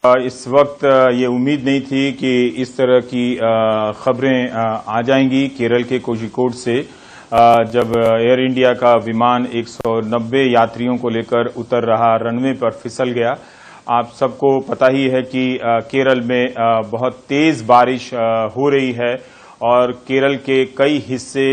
इस वक्त ये उम्मीद नहीं थी कि इस तरह की खबरें आ जाएंगी केरल के कोझिकोड से, जब एयर इंडिया का विमान 190 यात्रियों को लेकर उतर रहा रनवे पर फिसल गया। आप सबको पता ही है कि केरल में बहुत तेज बारिश हो रही है और केरल के कई हिस्से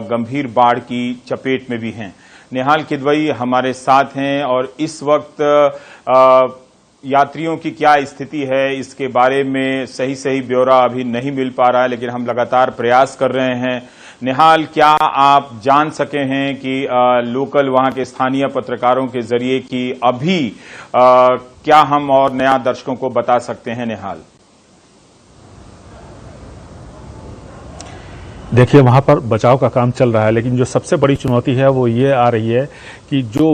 गंभीर बाढ़ की चपेट में भी हैं। निहाल किदवई हमारे साथ हैं और इस वक्त यात्रियों की क्या स्थिति है इसके बारे में सही ब्यौरा अभी नहीं मिल पा रहा है, लेकिन हम लगातार प्रयास कर रहे हैं। निहाल, क्या आप जान सके हैं कि लोकल वहां के स्थानीय पत्रकारों के जरिए कि अभी क्या हम और नया दर्शकों को बता सकते हैं? निहाल, देखिए, वहां पर बचाव का काम चल रहा है, लेकिन जो सबसे बड़ी चुनौती है वो ये आ रही है कि जो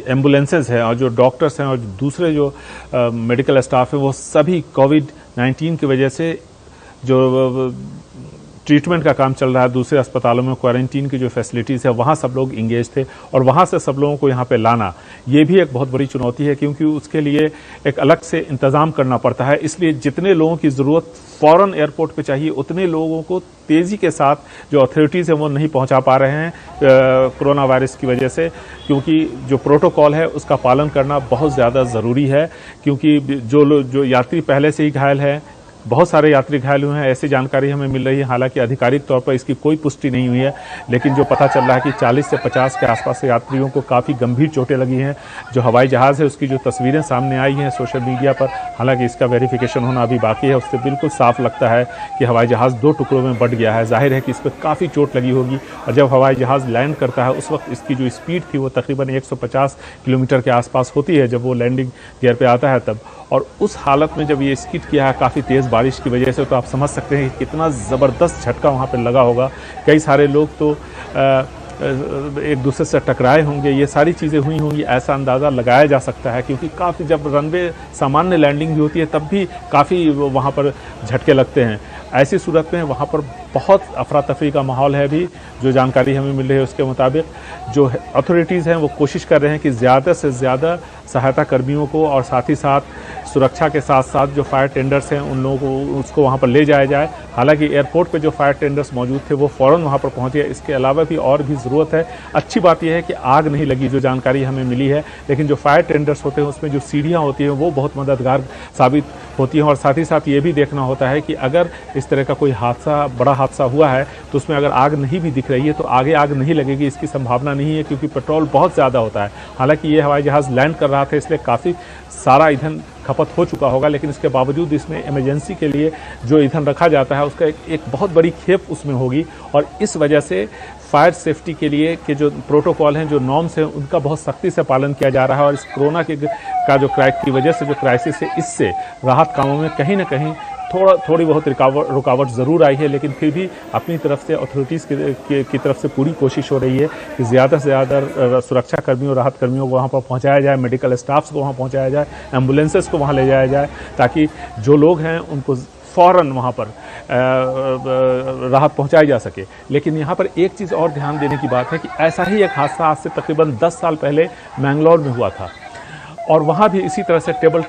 एम्बुलेंसेज हैं और जो डॉक्टर्स हैं और दूसरे जो मेडिकल स्टाफ है वो सभी कोविड-19 की वजह से जो ट्रीटमेंट का काम चल रहा है दूसरे अस्पतालों में, क्वारंटीन की जो फैसिलिटीज़ है वहाँ सब लोग इंगेज थे और वहाँ से सब लोगों को यहाँ पे लाना ये भी एक बहुत बड़ी चुनौती है, क्योंकि उसके लिए एक अलग से इंतज़ाम करना पड़ता है। इसलिए जितने लोगों की ज़रूरत फ़ौरन एयरपोर्ट पे चाहिए उतने लोगों को तेज़ी के साथ जो अथॉरिटीज़ हैं वो नहीं पहुँचा पा रहे हैं कोरोना वायरस की वजह से, क्योंकि जो प्रोटोकॉल है उसका पालन करना बहुत ज़्यादा ज़रूरी है। क्योंकि जो यात्री पहले से ही घायल है, बहुत सारे यात्री घायल हुए हैं, ऐसी जानकारी हमें मिल रही है। हालांकि आधिकारिक तौर पर इसकी कोई पुष्टि नहीं हुई है, लेकिन जो पता चल रहा है कि 40 से 50 के आसपास से यात्रियों को काफ़ी गंभीर चोटें लगी हैं। जो हवाई जहाज़ है उसकी जो तस्वीरें सामने आई हैं सोशल मीडिया पर, हालांकि इसका वेरिफिकेशन होना अभी बाकी है, उससे बिल्कुल साफ लगता है कि हवाई जहाज़ 2 टुकड़ों में बंट गया है। जाहिर है कि इस पर काफ़ी चोट लगी होगी और जब हवाई जहाज़ लैंड करता है उस वक्त इसकी जो स्पीड थी वो तकरीबन 150 किलोमीटर के आसपास होती है जब वो लैंडिंग गियर पे आता है तब। और उस हालत में जब ये स्किड किया है काफ़ी तेज़ बारिश की वजह से, तो आप समझ सकते हैं कि कितना ज़बरदस्त झटका वहाँ पे लगा होगा। कई सारे लोग तो एक दूसरे से टकराए होंगे, ये सारी चीज़ें हुई होंगी, ऐसा अंदाज़ा लगाया जा सकता है। क्योंकि काफ़ी जब रनवे सामान्य लैंडिंग भी होती है तब भी काफ़ी वहाँ पर झटके लगते हैं। ऐसी सूरत में वहाँ पर बहुत अफरा तफरी का माहौल है। अभी जो जानकारी हमें मिल रही है उसके मुताबिक जो अथॉरिटीज़ हैं वो कोशिश कर रहे हैं कि ज़्यादा से ज़्यादा सहायता कर्मियों को और साथ ही साथ सुरक्षा के साथ साथ जो फायर टेंडर्स हैं उन लोगों को उसको वहाँ पर ले जाया जाए। हालांकि एयरपोर्ट पे जो फायर टेंडर्स मौजूद थे वो फ़ौरन वहाँ पर पहुँचे। इसके अलावा भी और भी ज़रूरत है। अच्छी बात यह है कि आग नहीं लगी, जो जानकारी हमें मिली है, लेकिन जो फायर टेंडर्स होते हैं उसमें जो सीढ़ियाँ होती हैं वो बहुत मददगार साबित होती हैं। और साथ ही साथ ये भी देखना होता है कि अगर इस तरह का कोई हादसा, बड़ा हादसा हुआ है तो उसमें अगर आग नहीं भी दिख रही है तो आगे आग नहीं लगेगी इसकी संभावना नहीं है, क्योंकि पेट्रोल बहुत ज़्यादा होता है। हालांकि ये हवाई जहाज़ लैंड कर रहा था इसलिए काफ़ी सारा ईंधन खपत हो चुका होगा, लेकिन इसके बावजूद इसमें इमरजेंसी के लिए जो ईंधन रखा जाता है उसका एक बहुत बड़ी खेप उसमें होगी। और इस वजह से फायर सेफ्टी के लिए के जो प्रोटोकॉल हैं, जो नॉर्म्स हैं, उनका बहुत सख्ती से पालन किया जा रहा है। और इस कोरोना का जो की वजह से जो क्राइसिस है, इससे राहत कामों में कहीं ना कहीं थोड़ी बहुत रुकावट ज़रूर आई है, लेकिन फिर भी अपनी तरफ से अथॉरिटीज़ की तरफ से पूरी कोशिश हो रही है कि ज़्यादा से ज़्यादा सुरक्षा कर्मियों, राहत कर्मियों को वहाँ पर पहुँचाया जाए, मेडिकल स्टाफ्स को वहाँ पहुँचाया जाए, एम्बुलेंसेस को वहाँ ले जाया जाए, ताकि जो लोग हैं उनको फ़ौरन वहाँ पर राहत पहुँचाई जा सके। लेकिन यहाँ पर एक चीज़ और ध्यान देने की बात है कि ऐसा ही एक हादसा आज से तकरीबन 10 साल पहले मैंगलोर में हुआ था और वहाँ भी इसी तरह से टेबल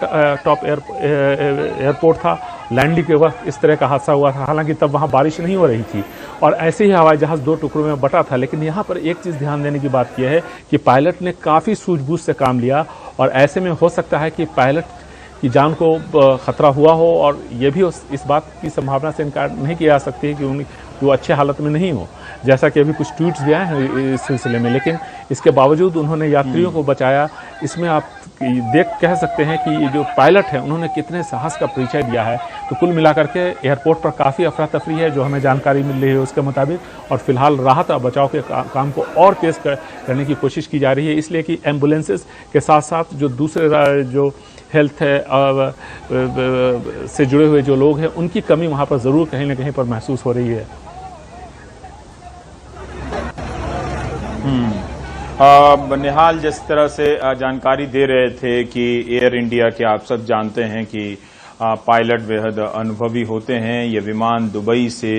टॉप एयरपोर्ट था। लैंडिंग के वक्त इस तरह का हादसा हुआ था। हालांकि तब वहाँ बारिश नहीं हो रही थी और ऐसे ही हवाई जहाज़ 2 टुकड़ों में बटा था। लेकिन यहाँ पर एक चीज़ ध्यान देने की बात यह है कि पायलट ने काफ़ी सूझबूझ से काम लिया और ऐसे में हो सकता है कि पायलट की जान को ख़तरा हुआ हो, और ये भी इस बात की संभावना से इनकार नहीं किया जा सकती कि वो अच्छे हालत में नहीं हो, जैसा कि अभी कुछ ट्वीट्स भी आए हैं इस सिलसिले में। लेकिन इसके बावजूद उन्होंने यात्रियों को बचाया। इसमें आप कह सकते हैं कि ये जो पायलट हैं उन्होंने कितने साहस का परिचय दिया है। तो कुल मिलाकर के एयरपोर्ट पर काफ़ी अफरा तफरी है, जो हमें जानकारी मिल रही है उसके मुताबिक, और फिलहाल राहत और बचाव के काम को और तेज़ करने की कोशिश की जा रही है, इसलिए कि एम्बुलेंसेस के साथ साथ जो दूसरे जो हेल्थ है से जुड़े हुए जो लोग हैं उनकी कमी वहाँ पर ज़रूर कहीं ना कहीं पर महसूस हो रही है। निहाल, जिस तरह से जानकारी दे रहे थे कि एयर इंडिया के आप सब जानते हैं कि पायलट बेहद अनुभवी होते हैं। ये विमान दुबई से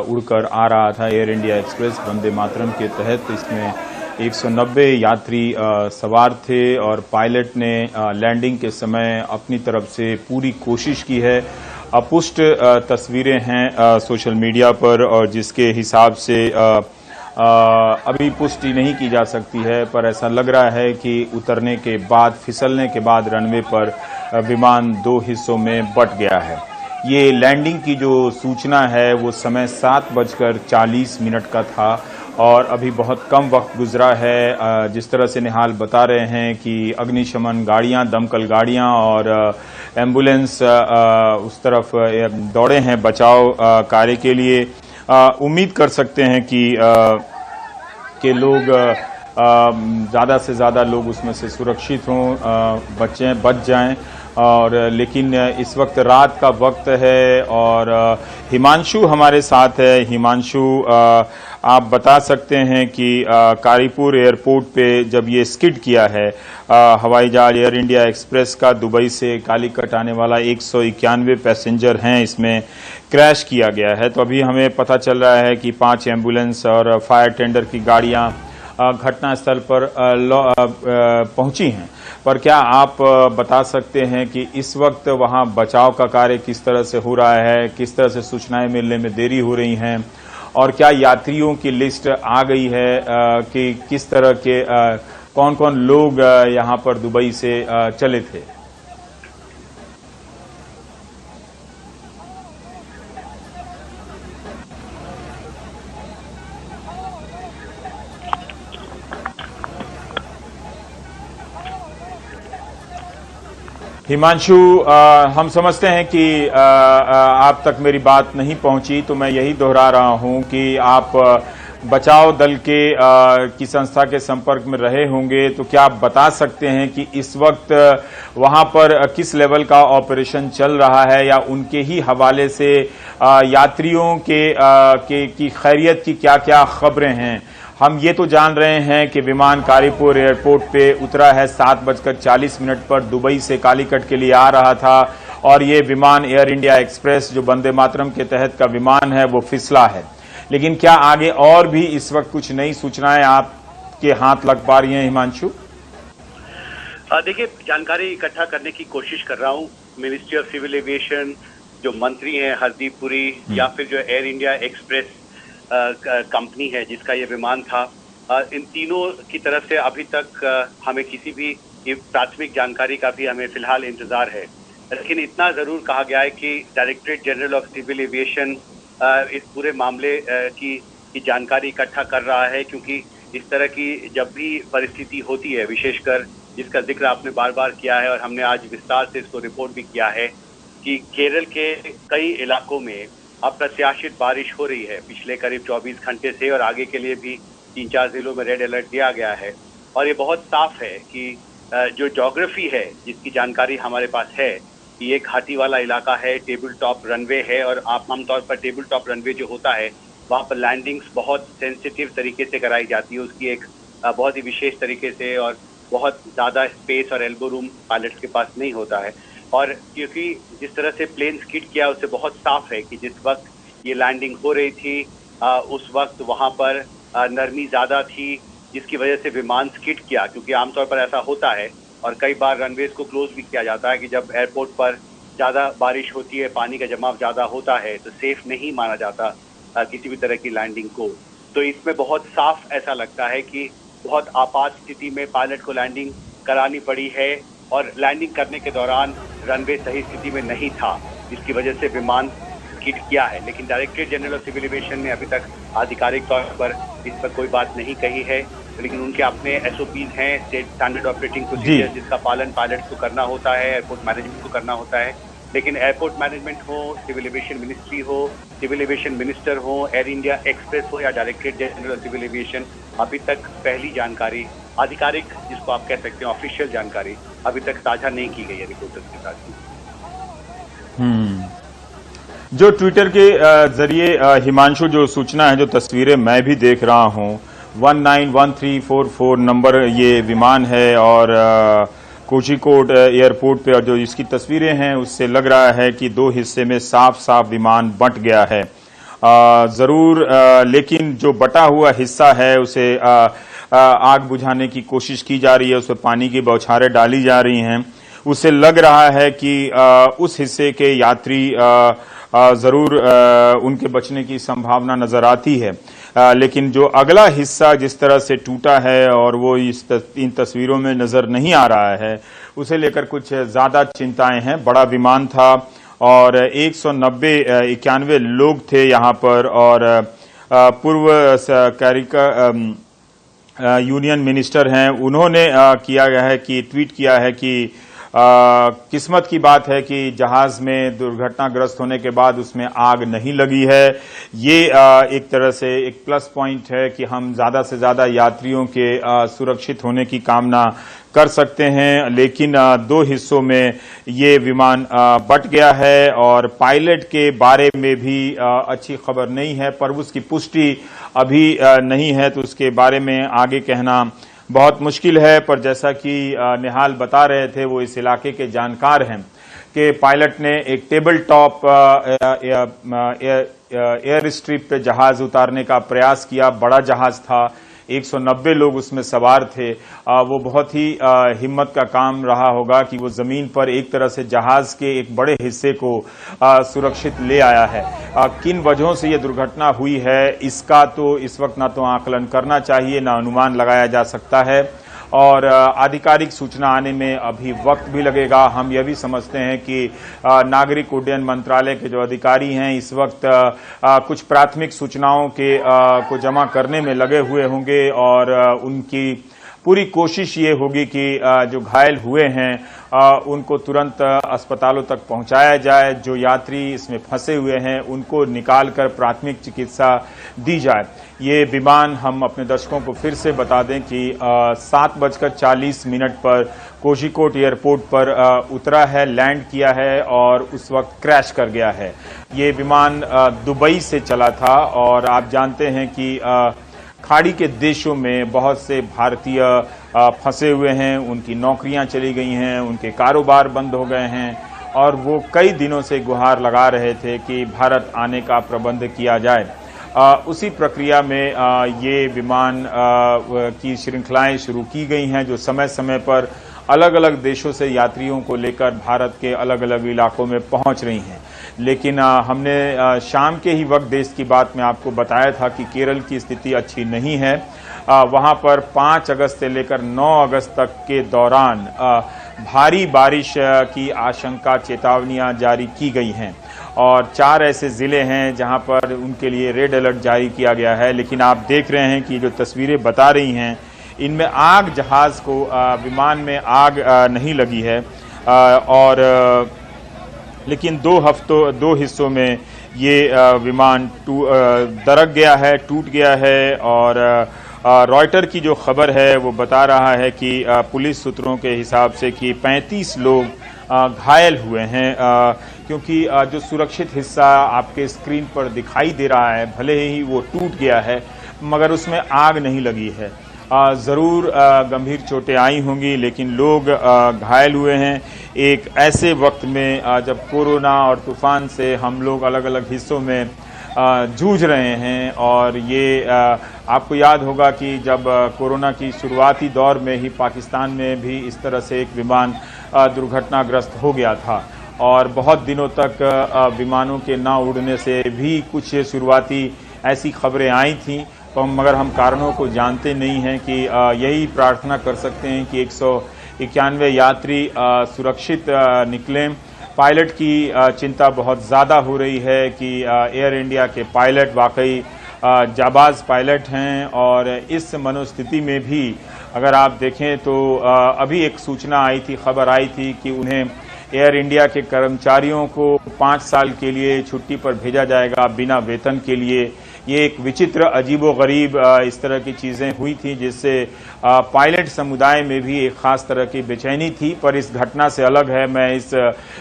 उड़कर आ रहा था, air India express Vande Mataram के तहत इसमें 190 यात्री सवार थे और पायलट ने लैंडिंग के समय अपनी तरफ से पूरी कोशिश की है। अपुष्ट तस्वीरें हैं सोशल मीडिया पर और जिसके हिसाब से अभी पुष्टि नहीं की जा सकती है, पर ऐसा लग रहा है कि उतरने के बाद, फिसलने के बाद रनवे पर विमान 2 हिस्सों में बंट गया है। ये लैंडिंग की जो सूचना है वो समय 7:40 का था और अभी बहुत कम वक्त गुजरा है। जिस तरह से निहाल बता रहे हैं कि अग्निशमन गाड़ियां, दमकल गाड़ियां और एम्बुलेंस उस तरफ दौड़े हैं बचाव कार्य के लिए। उम्मीद कर सकते हैं कि लोग ज़्यादा से ज़्यादा लोग उसमें से सुरक्षित हों, बच जाएं। और लेकिन इस वक्त रात का वक्त है और हिमांशु हमारे साथ है। हिमांशु, आप बता सकते हैं कि कारीपुर एयरपोर्ट पे जब ये स्किड किया है हवाई जहाज एयर इंडिया एक्सप्रेस का, दुबई से कालीकट आने वाला 191 पैसेंजर हैं, इसमें क्रैश किया गया है। तो अभी हमें पता चल रहा है कि 5 एम्बुलेंस और फायर टेंडर की गाड़ियां घटनास्थल पर पहुंची हैं। पर क्या आप बता सकते हैं कि इस वक्त वहां बचाव का कार्य किस तरह से हो रहा है, किस तरह से सूचनाएं मिलने में देरी हो रही हैं और क्या यात्रियों की लिस्ट आ गई है कि किस तरह के कौन कौन लोग यहां पर दुबई से चले थे? हिमांशु, हम समझते हैं कि आप तक मेरी बात नहीं पहुंची, तो मैं यही दोहरा रहा हूं कि आप बचाव दल की संस्था के संपर्क में रहे होंगे। तो क्या आप बता सकते हैं कि इस वक्त वहां पर किस लेवल का ऑपरेशन चल रहा है या उनके ही हवाले से यात्रियों की खैरियत की क्या क्या खबरें हैं? हम ये तो जान रहे हैं कि विमान कारीपुर एयरपोर्ट पे उतरा है 7:40 पर, दुबई से कालीकट के लिए आ रहा था और ये विमान एयर इंडिया एक्सप्रेस जो वंदे मातरम के तहत का विमान है वो फिसला है। लेकिन क्या आगे और भी इस वक्त कुछ नई सूचनाएं आपके हाथ लग पा रही हैं हिमांशु? देखिए, जानकारी इकट्ठा करने की कोशिश कर रहा हूँ। मिनिस्ट्री ऑफ सिविल एविएशन जो मंत्री हैं हरदीप पुरी, या फिर जो एयर इंडिया एक्सप्रेस कंपनी है जिसका ये विमान था, इन तीनों की तरफ से अभी तक हमें किसी भी प्राथमिक जानकारी का भी हमें फिलहाल इंतजार है। लेकिन इतना जरूर कहा गया है कि directorate general of civil aviation इस पूरे मामले की जानकारी इकट्ठा कर रहा है, क्योंकि इस तरह की जब भी परिस्थिति होती है, विशेषकर जिसका जिक्र आपने बार बार किया है और हमने आज विस्तार से इसको रिपोर्ट भी किया है कि केरल के कई इलाकों में अप्रत्याशित बारिश हो रही है पिछले करीब 24 घंटे से, और आगे के लिए भी 3-4 जिलों में रेड अलर्ट दिया गया है। और ये बहुत साफ है कि जो ज्योग्राफी है जिसकी जानकारी हमारे पास है कि एक घाटी वाला इलाका है, टेबल टॉप रनवे है, और आमतौर पर टेबल टॉप रनवे जो होता है वहाँ पर लैंडिंग्स बहुत सेंसिटिव तरीके से कराई जाती है, उसकी एक बहुत ही विशेष तरीके से, और बहुत ज़्यादा स्पेस और एल्बो रूम पायलट्स के पास नहीं होता है। और क्योंकि जिस तरह से प्लेन स्किड किया उससे बहुत साफ है कि जिस वक्त ये लैंडिंग हो रही थी उस वक्त वहाँ पर नरमी ज़्यादा थी, जिसकी वजह से विमान स्किड किया। क्योंकि आमतौर पर ऐसा होता है और कई बार रनवेज को क्लोज भी किया जाता है कि जब एयरपोर्ट पर ज़्यादा बारिश होती है, पानी का जमाव ज़्यादा होता है, तो सेफ नहीं माना जाता किसी भी तरह की लैंडिंग को। तो इसमें बहुत साफ ऐसा लगता है कि बहुत आपात स्थिति में पायलट को लैंडिंग करानी पड़ी है, और लैंडिंग करने के दौरान रनवे सही स्थिति में नहीं था, जिसकी वजह से विमान स्किड किया है। लेकिन directorate general of civil aviation ने अभी तक आधिकारिक तौर पर इस पर कोई बात नहीं कही है, लेकिन उनके अपने एसओपीज हैं, स्टेट स्टैंडर्ड ऑपरेटिंग प्रोसीजर, जिसका पालन पायलट को करना होता है, एयरपोर्ट मैनेजमेंट को करना होता है। लेकिन एयरपोर्ट मैनेजमेंट हो, सिविल एविएशन मिनिस्ट्री हो, सिविल एविएशन मिनिस्टर हो, एयर इंडिया एक्सप्रेस हो या directorate general of civil aviation, अभी तक पहली जानकारी, आधिकारिक जिसको आप कह सकते हैं ऑफिशियल जानकारी, अभी तक साझा नहीं की गई है रिपोर्टर्स के साथ। जो ट्विटर के जरिए हिमांशु जो सूचना है, जो तस्वीरें मैं भी देख रहा हूं, 191344 नंबर ये विमान है और कोझिकोड एयरपोर्ट पे, और जो इसकी तस्वीरें हैं उससे लग रहा है कि 2 हिस्से में साफ साफ विमान बंट गया है। जरूर, लेकिन जो बटा हुआ हिस्सा है उसे आग बुझाने की कोशिश की जा रही है, उसमें पानी की बौछारें डाली जा रही हैं। उससे लग रहा है कि उस हिस्से के यात्री जरूर उनके बचने की संभावना नजर आती है। लेकिन जो अगला हिस्सा जिस तरह से टूटा है और वो इन तस्वीरों में नजर नहीं आ रहा है, उसे लेकर कुछ ज्यादा चिंताएं हैं। बड़ा विमान था और 191 लोग थे यहाँ पर, और पूर्व यूनियन मिनिस्टर हैं, उन्होंने किया गया है कि ट्वीट किया है कि किस्मत की बात है कि जहाज में दुर्घटनाग्रस्त होने के बाद उसमें आग नहीं लगी है। ये एक तरह से एक प्लस पॉइंट है कि हम ज्यादा से ज्यादा यात्रियों के सुरक्षित होने की कामना कर सकते हैं। लेकिन दो हिस्सों में ये विमान बट गया है और पायलट के बारे में भी अच्छी खबर नहीं है, पर उसकी पुष्टि अभी नहीं है, तो उसके बारे में आगे कहना बहुत मुश्किल है। पर जैसा कि निहाल बता रहे थे, वो इस इलाके के जानकार हैं, कि पायलट ने एक टेबल टॉप एयर स्ट्रिप पे जहाज उतारने का प्रयास किया। बड़ा जहाज था, 190 लोग उसमें सवार थे। वो बहुत ही हिम्मत का काम रहा होगा कि वो जमीन पर एक तरह से जहाज के एक बड़े हिस्से को सुरक्षित ले आया है। किन वजहों से ये दुर्घटना हुई है, इसका तो इस वक्त ना तो आकलन करना चाहिए, ना अनुमान लगाया जा सकता है, और आधिकारिक सूचना आने में अभी वक्त भी लगेगा। हम यह भी समझते हैं कि नागरिक उड्डयन मंत्रालय के जो अधिकारी हैं इस वक्त कुछ प्राथमिक सूचनाओं के को जमा करने में लगे हुए होंगे, और उनकी पूरी कोशिश ये होगी कि जो घायल हुए हैं उनको तुरंत अस्पतालों तक पहुंचाया जाए। जो यात्री इसमें फंसे हुए हैं उनको निकालकर प्राथमिक चिकित्सा दी जाए। ये विमान, हम अपने दर्शकों को फिर से बता दें कि 7:40 पर कोझिकोड एयरपोर्ट पर उतरा है, लैंड किया है और उस वक्त क्रैश कर गया है। ये विमान दुबई से चला था, और आप जानते हैं कि खाड़ी के देशों में बहुत से भारतीय फंसे हुए हैं, उनकी नौकरियां चली गई हैं, उनके कारोबार बंद हो गए हैं, और वो कई दिनों से गुहार लगा रहे थे कि भारत आने का प्रबंध किया जाए। उसी प्रक्रिया में ये विमान की श्रृंखलाएं शुरू की गई हैं, जो समय समय पर अलग अलग देशों से यात्रियों को लेकर भारत के अलग अलग इलाकों में पहुंच रही हैं। लेकिन हमने शाम के ही वक्त देश की बात में आपको बताया था कि केरल की स्थिति अच्छी नहीं है। वहां पर 5 अगस्त से लेकर 9 अगस्त तक के दौरान भारी बारिश की आशंका, चेतावनियां जारी की गई हैं, और 4 ऐसे जिले हैं जहां पर उनके लिए रेड अलर्ट जारी किया गया है। लेकिन आप देख रहे हैं कि जो तस्वीरें बता रही हैं, इनमें आग, जहाज को, विमान में आग नहीं लगी है, और लेकिन 2 हिस्सों में ये विमान दरक गया है, टूट गया है। और रॉयटर की जो खबर है वो बता रहा है कि पुलिस सूत्रों के हिसाब से कि 35 लोग घायल हुए हैं, क्योंकि जो सुरक्षित हिस्सा आपके स्क्रीन पर दिखाई दे रहा है, भले ही वो टूट गया है मगर उसमें आग नहीं लगी है। जरूर गंभीर चोटें आई होंगी, लेकिन लोग घायल हुए हैं एक ऐसे वक्त में जब कोरोना और तूफान से हम लोग अलग अलग हिस्सों में जूझ रहे हैं। और ये आपको याद होगा कि जब कोरोना की शुरुआती दौर में ही पाकिस्तान में भी इस तरह से एक विमान दुर्घटनाग्रस्त हो गया था, और बहुत दिनों तक विमानों के ना उड़ने से भी कुछ शुरुआती ऐसी खबरें आई थीं, मगर हम कारणों को जानते नहीं हैं। कि यही प्रार्थना कर सकते हैं कि 191 यात्री सुरक्षित निकलें। पायलट की चिंता बहुत ज़्यादा हो रही है कि एयर इंडिया के पायलट वाकई जाबाज पायलट हैं, और इस मनोस्थिति में भी अगर आप देखें तो अभी एक सूचना आई थी, खबर आई थी कि उन्हें एयर इंडिया के कर्मचारियों को 5 साल के लिए छुट्टी पर भेजा जाएगा बिना वेतन के लिए। ये एक विचित्र, अजीबोगरीब इस तरह की चीजें हुई थी, जिससे पायलट समुदाय में भी एक खास तरह की बेचैनी थी। पर इस घटना से अलग है, मैं इस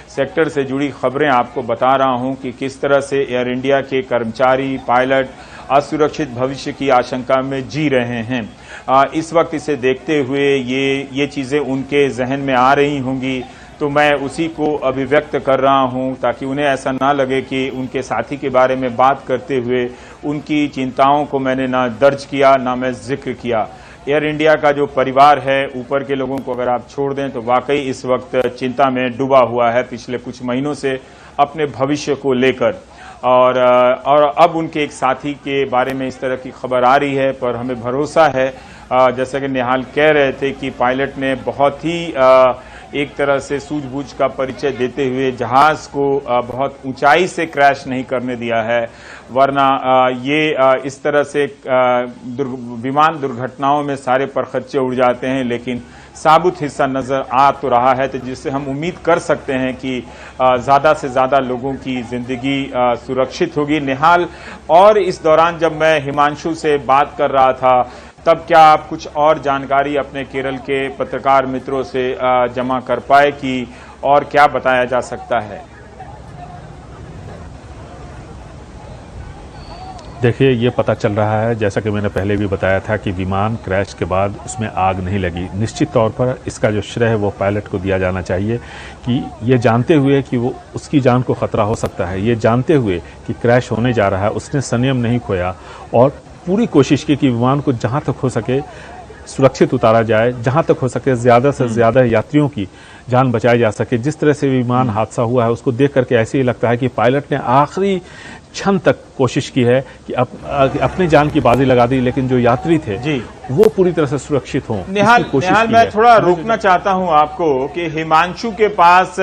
सेक्टर से जुड़ी खबरें आपको बता रहा हूं कि किस तरह से एयर इंडिया के कर्मचारी, पायलट असुरक्षित भविष्य की आशंका में जी रहे हैं। इस वक्त इसे देखते हुए ये चीजें उनके जहन में आ रही होंगी, तो मैं उसी को अभिव्यक्त कर रहा हूं ताकि उन्हें ऐसा ना लगे कि उनके साथी के बारे में बात करते हुए उनकी चिंताओं को मैंने ना दर्ज किया, ना मैं जिक्र किया। एयर इंडिया का जो परिवार है, ऊपर के लोगों को अगर आप छोड़ दें तो वाकई इस वक्त चिंता में डूबा हुआ है पिछले कुछ महीनों से अपने भविष्य को लेकर। और अब उनके एक साथी के बारे में इस तरह की खबर आ रही है, पर हमें भरोसा है, जैसा कि निहाल कह रहे थे, कि पायलट ने बहुत ही एक तरह से सूझबूझ का परिचय देते हुए जहाज को बहुत ऊंचाई से क्रैश नहीं करने दिया है, वरना ये इस तरह से विमान दुर्घटनाओं में सारे परखच्चे उड़ जाते हैं, लेकिन साबुत हिस्सा नजर आ तो रहा है, तो जिससे हम उम्मीद कर सकते हैं कि ज्यादा से ज्यादा लोगों की जिंदगी सुरक्षित होगी। निहाल, और इस दौरान जब मैं हिमांशु से बात कर रहा था, तब क्या आप कुछ और जानकारी अपने केरल के पत्रकार मित्रों से जमा कर पाए कि और क्या बताया जा सकता है? देखिए, ये पता चल रहा है, जैसा कि मैंने पहले भी बताया था, कि विमान क्रैश के बाद उसमें आग नहीं लगी। निश्चित तौर पर इसका जो श्रेय है वो पायलट को दिया जाना चाहिए, कि ये जानते हुए कि वो उसकी जान को खतरा हो सकता है, ये जानते हुए कि क्रैश होने जा रहा है, उसने संयम नहीं खोया और पूरी कोशिश की कि विमान को जहां तक हो सके सुरक्षित उतारा जाए, जहां तक हो सके ज्यादा से ज्यादा यात्रियों की जान बचाई जा सके। जिस तरह से विमान हादसा हुआ है उसको देख करके ऐसे ही लगता है कि पायलट ने आखिरी क्षण तक कोशिश की है कि अपनी जान की बाजी लगा दी, लेकिन जो यात्री थे जी वो पूरी तरह से सुरक्षित हों। निहाल, मैं थोड़ा रोकना चाहता हूं आपको कि हिमांशु के पास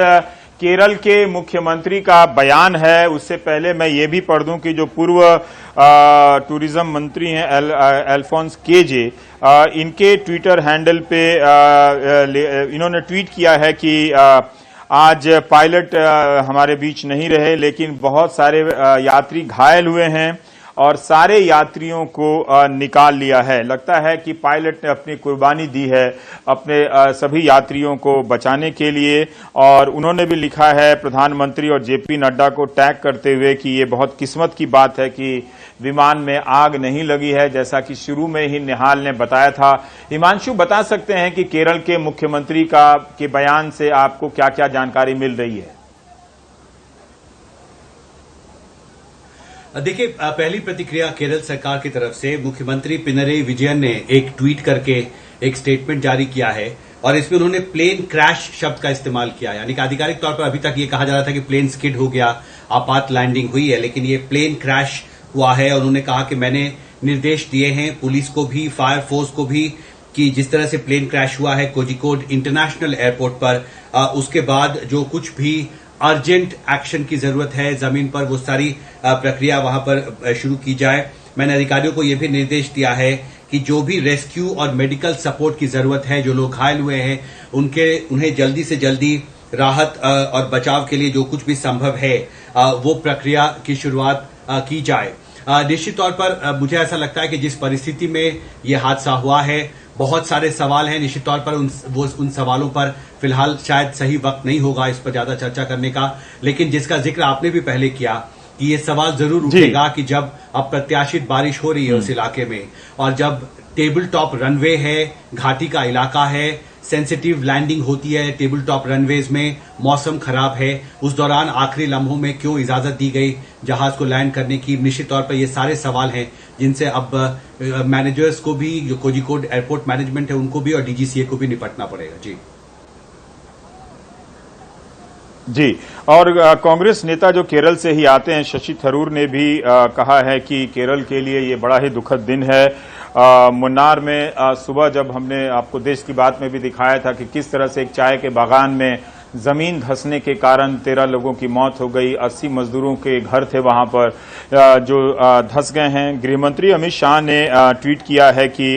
केरल के मुख्यमंत्री का बयान है। उससे पहले मैं ये भी पढ़ दूं कि जो पूर्व टूरिज्म मंत्री हैं अल्फोंस केजे, इनके ट्विटर हैंडल पे इन्होंने ट्वीट किया है कि आज पायलट हमारे बीच नहीं रहे, लेकिन बहुत सारे यात्री घायल हुए हैं और सारे यात्रियों को निकाल लिया है। लगता है कि पायलट ने अपनी कुर्बानी दी है अपने सभी यात्रियों को बचाने के लिए। और उन्होंने भी लिखा है प्रधानमंत्री और जेपी नड्डा को टैग करते हुए कि ये बहुत किस्मत की बात है कि विमान में आग नहीं लगी है, जैसा कि शुरू में ही निहाल ने बताया था। हिमांशु, बता सकते हैं कि केरल के मुख्यमंत्री के बयान से आपको क्या क्या जानकारी मिल रही है? देखिए, पहली प्रतिक्रिया केरल सरकार की तरफ से मुख्यमंत्री पिनरई विजयन ने एक ट्वीट करके एक स्टेटमेंट जारी किया है और इसमें उन्होंने प्लेन क्रैश शब्द का इस्तेमाल किया। यानी कि आधिकारिक तौर पर अभी तक ये कहा जा रहा था कि प्लेन स्किड हो गया, आपात लैंडिंग हुई है, लेकिन ये प्लेन क्रैश हुआ है। और उन्होंने कहा कि मैंने निर्देश दिए हैं पुलिस को भी, फायर फोर्स को भी, कि जिस तरह से प्लेन क्रैश हुआ है कोझिकोड इंटरनेशनल एयरपोर्ट पर, उसके बाद जो कुछ भी अर्जेंट एक्शन की जरूरत है जमीन पर, वो सारी प्रक्रिया वहां पर शुरू की जाए। मैंने अधिकारियों को यह भी निर्देश दिया है कि जो भी रेस्क्यू और मेडिकल सपोर्ट की जरूरत है, जो लोग घायल हुए हैं, उन्हें जल्दी से जल्दी राहत और बचाव के लिए जो कुछ भी संभव है वो प्रक्रिया की शुरुआत की जाए। निश्चित तौर पर मुझे ऐसा लगता है कि जिस परिस्थिति में यह हादसा हुआ है, बहुत सारे सवाल हैं। निश्चित तौर पर उन सवालों पर फिलहाल शायद सही वक्त नहीं होगा इस पर ज्यादा चर्चा करने का, लेकिन जिसका जिक्र आपने भी पहले किया कि ये सवाल जरूर उठेगा कि जब अप्रत्याशित बारिश हो रही है उस इलाके में, और जब टेबल टॉप रनवे है, घाटी का इलाका है, सेंसिटिव लैंडिंग होती है टेबल टॉप रनवेज में, मौसम खराब है, उस दौरान आखिरी लम्हों में क्यों इजाजत दी गई जहाज को लैंड करने की। निश्चित तौर पर ये सारे सवाल हैं जिनसे अब मैनेजर्स को भी, जो कोझिकोड एयरपोर्ट मैनेजमेंट है उनको भी, और डीजीसीए को भी निपटना पड़ेगा। जी, और कांग्रेस नेता जो केरल से ही आते हैं, शशि थरूर, ने भी कहा है कि केरल के लिए ये बड़ा ही दुखद दिन है। मुन्नार में सुबह जब हमने आपको देश की बात में भी दिखाया था कि किस तरह से एक चाय के बागान में जमीन धंसने के कारण 13 लोगों की मौत हो गई, 80 मजदूरों के घर थे वहां पर जो धंस गए हैं। गृहमंत्री अमित शाह ने ट्वीट किया है कि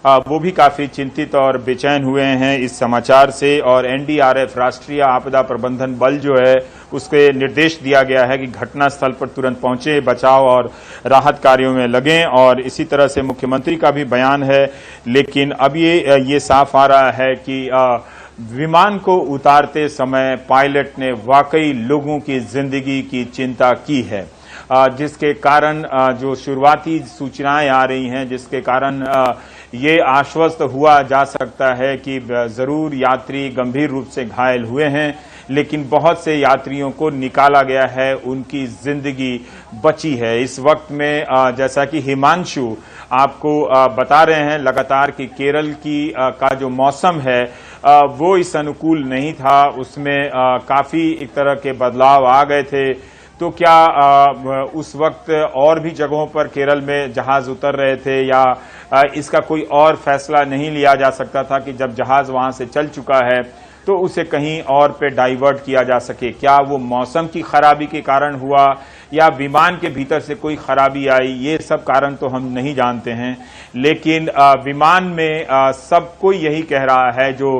वो भी काफी चिंतित और बेचैन हुए हैं इस समाचार से, और एनडीआरएफ, राष्ट्रीय आपदा प्रबंधन बल जो है, उसके निर्देश दिया गया है कि घटनास्थल पर तुरंत पहुंचे, बचाव और राहत कार्यों में लगें। और इसी तरह से मुख्यमंत्री का भी बयान है, लेकिन अब ये साफ आ रहा है कि विमान को उतारते समय पायलट ने वाकई लोगों की जिंदगी की चिंता की है, जिसके कारण जो शुरुआती सूचनाएं आ रही हैं, जिसके कारण ये आश्वस्त हुआ जा सकता है कि जरूर यात्री गंभीर रूप से घायल हुए हैं, लेकिन बहुत से यात्रियों को निकाला गया है, उनकी जिंदगी बची है। इस वक्त में जैसा कि हिमांशु आपको बता रहे हैं लगातार कि केरल का जो मौसम है वो इस अनुकूल नहीं था, उसमें काफी एक तरह के बदलाव आ गए थे। तो क्या उस वक्त और भी जगहों पर केरल में जहाज उतर रहे थे या इसका कोई और फैसला नहीं लिया जा सकता था कि जब जहाज वहां से चल चुका है तो उसे कहीं और पे डाइवर्ट किया जा सके? क्या वो मौसम की खराबी के कारण हुआ या विमान के भीतर से कोई खराबी आई? ये सब कारण तो हम नहीं जानते हैं, लेकिन विमान में सब कोई यही कह रहा है जो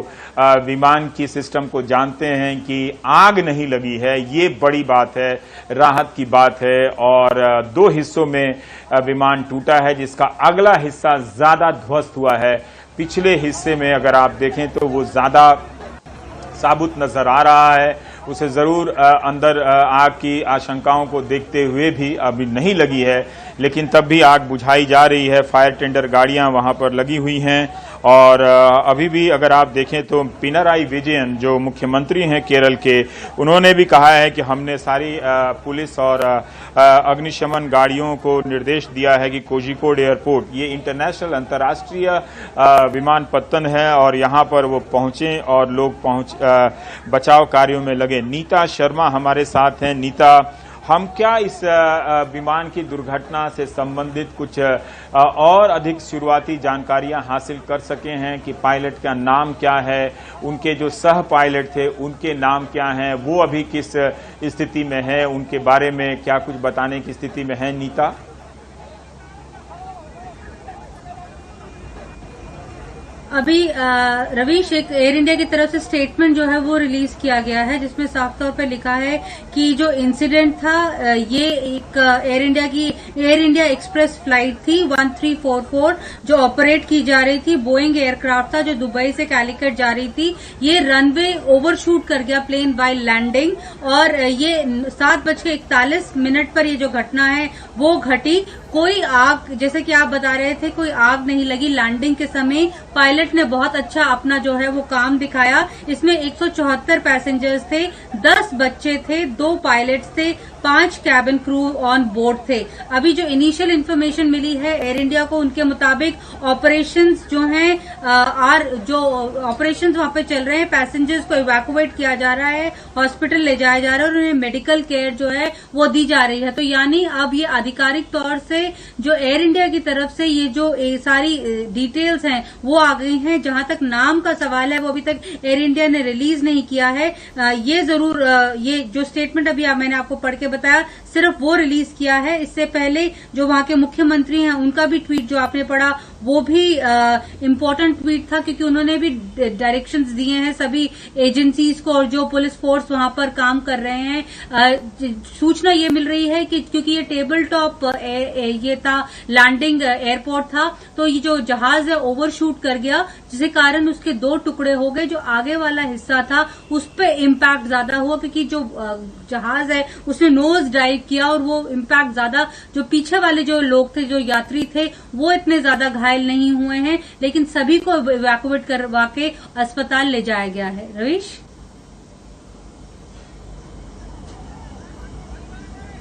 विमान की सिस्टम को जानते हैं कि आग नहीं लगी है। ये बड़ी बात है, राहत की बात है। और दो हिस्सों में विमान टूटा है, जिसका अगला हिस्सा ज्यादा ध्वस्त हुआ है। पिछले हिस्से में अगर आप देखें तो वो ज्यादा साबुत नजर आ रहा है, उसे जरूर अंदर आग की आशंकाओं को देखते हुए भी अभी नहीं लगी है, लेकिन तब भी आग बुझाई जा रही है। फायर टेंडर गाड़ियां वहां पर लगी हुई हैं और अभी भी अगर आप देखें तो पिनराई विजयन जो मुख्यमंत्री हैं केरल के, उन्होंने भी कहा है कि हमने सारी पुलिस और अग्निशमन गाड़ियों को निर्देश दिया है कि कोझिकोड एयरपोर्ट, ये इंटरनेशनल अंतर्राष्ट्रीय विमानपत्तन है, और यहां पर वो पहुंचे और लोग बचाव कार्यों में लगे। नीता शर्मा हमारे साथ हैं। नीता, हम क्या इस विमान की दुर्घटना से संबंधित कुछ और अधिक शुरुआती जानकारियां हासिल कर सके हैं कि पायलट का नाम क्या है, उनके जो सह पायलट थे उनके नाम क्या हैं, वो अभी किस स्थिति में है, उनके बारे में क्या कुछ बताने की स्थिति में है? नीता, अभी रवीश, एक एयर इंडिया की तरफ से स्टेटमेंट जो है वो रिलीज किया गया है, जिसमें साफ तौर पे लिखा है कि जो इंसिडेंट था ये एक एयर इंडिया एक्सप्रेस फ्लाइट थी 1344 जो ऑपरेट की जा रही थी। बोइंग एयरक्राफ्ट था जो दुबई से कैलिकट जा रही थी। ये रनवे ओवरशूट कर गया प्लेन बाय लैंडिंग, और ये 7:41 पर ये जो घटना है वो घटी। कोई आग, जैसे कि आप बता रहे थे, कोई आग नहीं लगी। लैंडिंग के समय पायलट ने बहुत अच्छा अपना जो है वो काम दिखाया। इसमें 174 पैसेंजर्स थे, 10 बच्चे थे, 2 पायलट्स थे, 5 कैबिन क्रू ऑन बोर्ड थे। अभी जो इनिशियल इन्फॉर्मेशन मिली है एयर इंडिया को, उनके मुताबिक ऑपरेशंस जो हैं जो ऑपरेशंस वहां पे चल रहे हैं, पैसेंजर्स को इवैक्यूएट किया जा रहा है, हॉस्पिटल ले जाया जा रहा है और उन्हें मेडिकल केयर जो है वो दी जा रही है। तो यानी अब ये आधिकारिक तौर से जो एयर इंडिया की तरफ से ये जो सारी डिटेल्स हैं वो आ गई हैं। जहां तक नाम का सवाल है वो अभी तक एयर इंडिया ने रिलीज नहीं किया है। ये जरूर ये जो स्टेटमेंट अभी मैंने आपको पढ़ के बताया, सिर्फ वो रिलीज किया है। इससे पहले जो वहां के मुख्यमंत्री हैं उनका भी ट्वीट जो आपने पढ़ा वो भी इम्पोर्टेंट ट्वीट था, क्योंकि उन्होंने भी डायरेक्शंस दिए हैं सभी एजेंसीज को और जो पुलिस फोर्स वहां पर काम कर रहे हैं। सूचना ये मिल रही है कि क्योंकि ये टेबल टॉप ये था, लैंडिंग एयरपोर्ट था, तो ये जो जहाज है ओवरशूट कर गया, जिसके कारण उसके 2 टुकड़े हो गए। जो आगे वाला हिस्सा था उस पर इम्पैक्ट ज्यादा हुआ, क्योंकि जो जहाज है उसने नोज डाइव किया और वो इम्पैक्ट ज्यादा, जो पीछे वाले जो लोग थे, जो यात्री थे, वो इतने ज्यादा घायल नहीं हुए हैं, लेकिन सभी को इवैक्यूएट करवा के अस्पताल ले जाया गया है। रवीश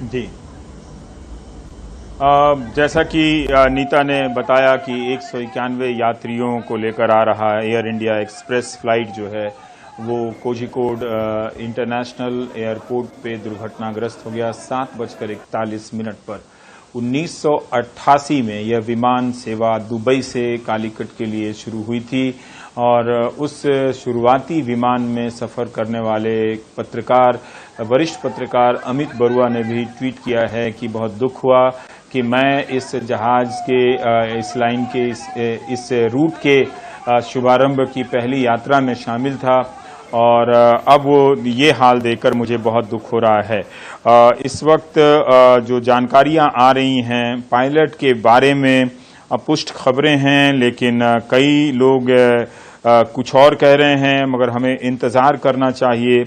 जी, जैसा कि नीता ने बताया कि 191 यात्रियों को लेकर आ रहा एयर इंडिया एक्सप्रेस फ्लाइट जो है वो कोझिकोड इंटरनेशनल एयरपोर्ट पे दुर्घटनाग्रस्त हो गया 7:41 पर। 1988 में यह विमान सेवा दुबई से कालीकट के लिए शुरू हुई थी और उस शुरुआती विमान में सफर करने वाले पत्रकार, वरिष्ठ पत्रकार अमित बरुआ ने भी ट्वीट किया है कि बहुत दुख हुआ कि मैं इस जहाज के इस लाइन के इस रूट के शुभारंभ की पहली यात्रा में शामिल था और अब वो ये हाल देखकर मुझे बहुत दुख हो रहा है। इस वक्त जो जानकारियां आ रही हैं पायलट के बारे में, पुष्ट खबरें हैं, लेकिन कई लोग कुछ और कह रहे हैं, मगर हमें इंतजार करना चाहिए।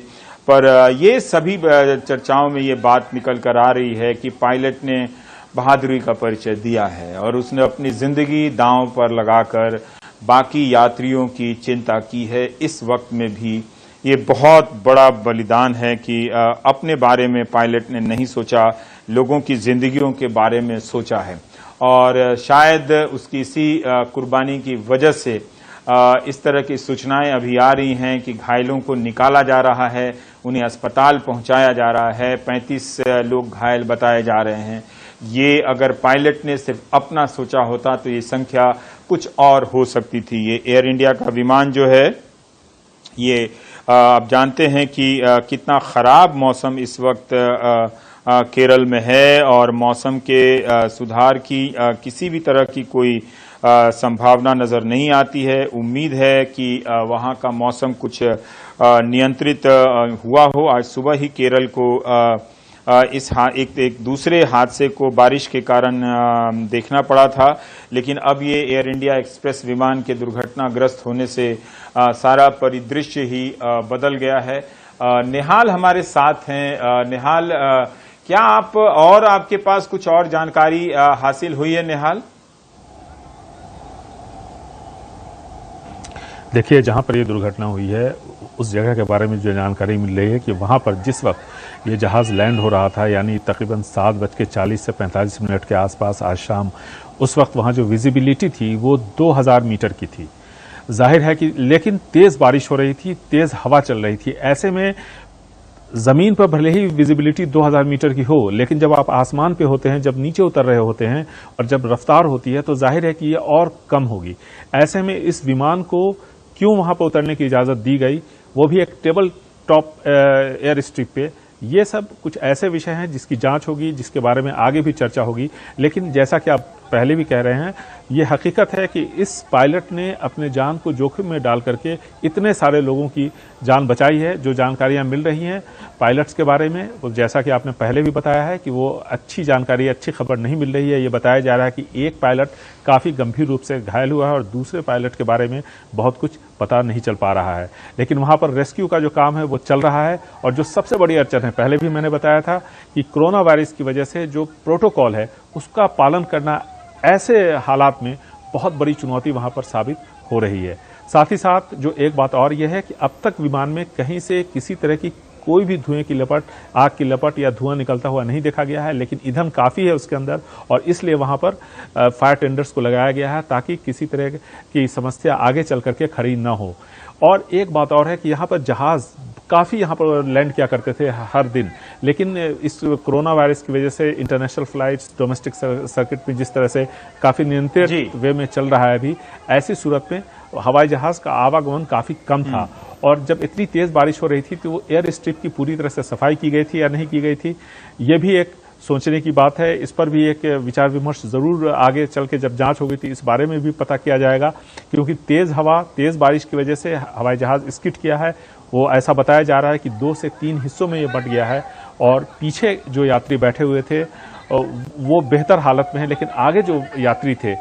पर ये सभी चर्चाओं में ये बात निकल कर आ रही है कि पायलट ने बहादुरी का परिचय दिया है और उसने अपनी जिंदगी दांव पर लगाकर बाकी यात्रियों की चिंता की है। इस वक्त में भी ये बहुत बड़ा बलिदान है कि अपने बारे में पायलट ने नहीं सोचा, लोगों की जिंदगियों के बारे में सोचा है। और शायद उसकी इसी कुर्बानी की वजह से इस तरह की सूचनाएं अभी आ रही हैं कि घायलों को निकाला जा रहा है, उन्हें अस्पताल पहुंचाया जा रहा है। 35 लोग घायल बताए जा रहे हैं। ये अगर पायलट ने सिर्फ अपना सोचा होता तो ये संख्या कुछ और हो सकती थी। ये एयर इंडिया का विमान जो है, ये आप जानते हैं कि कितना खराब मौसम इस वक्त केरल में है और मौसम के सुधार की किसी भी तरह की कोई संभावना नजर नहीं आती है। उम्मीद है कि वहां का मौसम कुछ नियंत्रित हुआ हो। आज सुबह ही केरल को एक दूसरे हादसे को बारिश के कारण देखना पड़ा था, लेकिन अब ये एयर इंडिया एक्सप्रेस विमान के दुर्घटनाग्रस्त होने से सारा परिदृश्य ही बदल गया है। निहाल हमारे साथ हैं। निहाल, क्या आप और आपके पास कुछ और जानकारी हासिल हुई है? निहाल, देखिए, जहां पर ये दुर्घटना हुई है उस जगह के बारे में जो जानकारी मिल रही है कि वहां पर जिस वक्त ये जहाज लैंड हो रहा था, यानी तकरीबन 7:40 से 45 मिनट के आसपास आज शाम, उस वक्त वहां जो विजिबिलिटी थी वो 2000 मीटर की थी। जाहिर है कि लेकिन तेज बारिश हो रही थी, तेज हवा चल रही थी। ऐसे में जमीन पर भले ही विजिबिलिटी 2000 मीटर की हो, लेकिन जब आप आसमान पे होते हैं, जब नीचे उतर रहे होते हैं और जब रफ्तार होती है तो जाहिर है कि ये और कम होगी। ऐसे में इस विमान को क्यों वहां पर उतरने की इजाजत दी गई, वो भी एक टेबल टॉप एयर स्ट्रिप पे, ये सब कुछ ऐसे विषय हैं जिसकी जांच होगी, जिसके बारे में आगे भी चर्चा होगी। लेकिन जैसा कि आप पहले भी कह रहे हैं, ये हकीकत है कि इस पायलट ने अपने जान को जोखिम में डाल करके इतने सारे लोगों की जान बचाई है। जो जानकारियां मिल रही हैं पायलट्स के बारे में, वो जैसा कि आपने पहले भी बताया है कि वो अच्छी जानकारी, अच्छी खबर नहीं मिल रही है। ये बताया जा रहा है कि एक पायलट काफी गंभीर रूप से घायल हुआ है और दूसरे पायलट के बारे में बहुत कुछ पता नहीं चल पा रहा है। लेकिन वहां पर रेस्क्यू का जो काम है वो चल रहा है। और जो सबसे बड़ी अड़चन है, पहले भी मैंने बताया था कि कोरोना वायरस की वजह से जो प्रोटोकॉल है उसका पालन करना ऐसे हालात में बहुत बड़ी चुनौती वहां पर साबित हो रही है। साथ ही साथ जो एक बात और यह है कि अब तक विमान में कहीं से किसी तरह की कोई भी धुएं की लपट, आग की लपट या धुआं निकलता हुआ नहीं देखा गया है। लेकिन ईंधन काफी है उसके अंदर और इसलिए वहां पर फायर टेंडर्स को लगाया गया है ताकि किसी तरह की समस्या आगे चल करके खड़ी न हो। और एक बात और है कि यहाँ पर जहाज काफी यहाँ पर लैंड किया करते थे हर दिन, लेकिन इस कोरोना वायरस की वजह से इंटरनेशनल फ्लाइट्स डोमेस्टिक सर्किट में जिस तरह से काफी नियंत्रित वे में चल रहा है अभी, ऐसी सूरत में हवाई जहाज का आवागमन काफी कम था। और जब इतनी तेज बारिश हो रही थी तो वो एयर स्ट्रिप की पूरी तरह से सफाई की गई थी या नहीं की गई थी, ये भी एक सोचने की बात है। इस पर भी एक विचार विमर्श जरूर आगे चल के जब जांच होगी तो इस बारे में भी पता किया जाएगा, क्योंकि तेज हवा, तेज बारिश की वजह से हवाई जहाज स्किड किया है। वो ऐसा बताया जा रहा है कि 2 से 3 हिस्सों में ये बंट गया है और पीछे जो यात्री बैठे हुए थे वो बेहतर हालत में है, लेकिन आगे जो यात्री थे